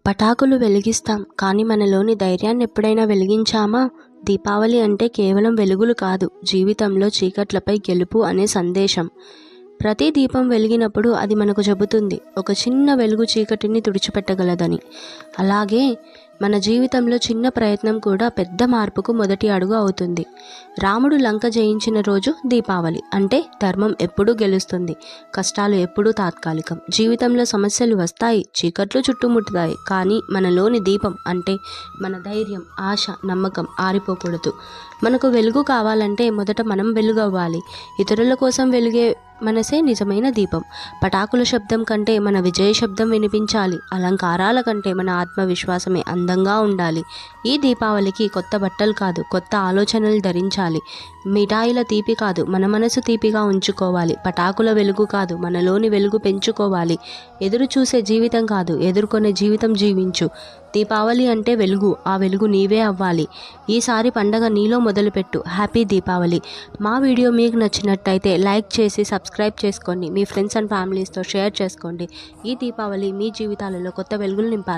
పటాకులు వెలిగిస్తాం, కానీ మనలోని ధైర్యాన్ని ఎప్పుడైనా వెలిగించామా? దీపావళి అంటే కేవలం వెలుగులు కాదు, జీవితంలో చీకట్లపై గెలుపు అనే సందేశం. ప్రతి దీపం వెలిగినప్పుడు అది మనకు చెబుతుంది, ఒక చిన్న వెలుగు చీకటిని తుడిచిపెట్టగలదని. అలాగే మన జీవితంలో చిన్న ప్రయత్నం కూడా పెద్ద మార్పుకు మొదటి అడుగు అవుతుంది. రాముడు లంక జయించిన రోజు దీపావళి. అంటే ధర్మం ఎప్పుడూ గెలుస్తుంది, కష్టాలు ఎప్పుడూ తాత్కాలికం. జీవితంలో సమస్యలు వస్తాయి, చీకట్లు చుట్టుముట్టుతాయి, కానీ మనలోని దీపం అంటే మన ధైర్యం, ఆశ, నమ్మకం ఆరిపోకూడదు. మనకు వెలుగు కావాలంటే మొదట మనం వెలుగవ్వాలి. ఇతరుల కోసం వెలిగే మనసే నిజమైన దీపం. పటాకుల శబ్దం కంటే మన విజయ శబ్దం వినిపించాలి. అలంకారాల కంటే మన ఆత్మవిశ్వాసమే అందంగా ఉండాలి. ఈ దీపావళికి కొత్త బట్టలు కాదు, కొత్త ఆలోచనలు ధరించాలి. మిఠాయిల తీపి కాదు, మన మనసు తీపిగా ఉంచుకోవాలి. పటాకుల వెలుగు కాదు, మనలోని వెలుగు పెంచుకోవాలి. ఎదురు చూసే జీవితం కాదు, ఎదుర్కొనే జీవితం జీవించు. దీపావళి అంటే వెలుగు, ఆ వెలుగు నీవే అవ్వాలి. ఈసారి పండగ నీలో మొదలుపెట్టు. హ్యాపీ దీపావళి. మా వీడియో మీకు నచ్చినట్టయితే లైక్ చేసి సబ్స్క్రైబ్ చేసుకోండి. మీ ఫ్రెండ్స్ అండ్ ఫ్యామిలీస్తో షేర్ చేసుకోండి. ఈ దీపావళి మీ జీవితాలలో కొత్త వెలుగులు నింపాలి.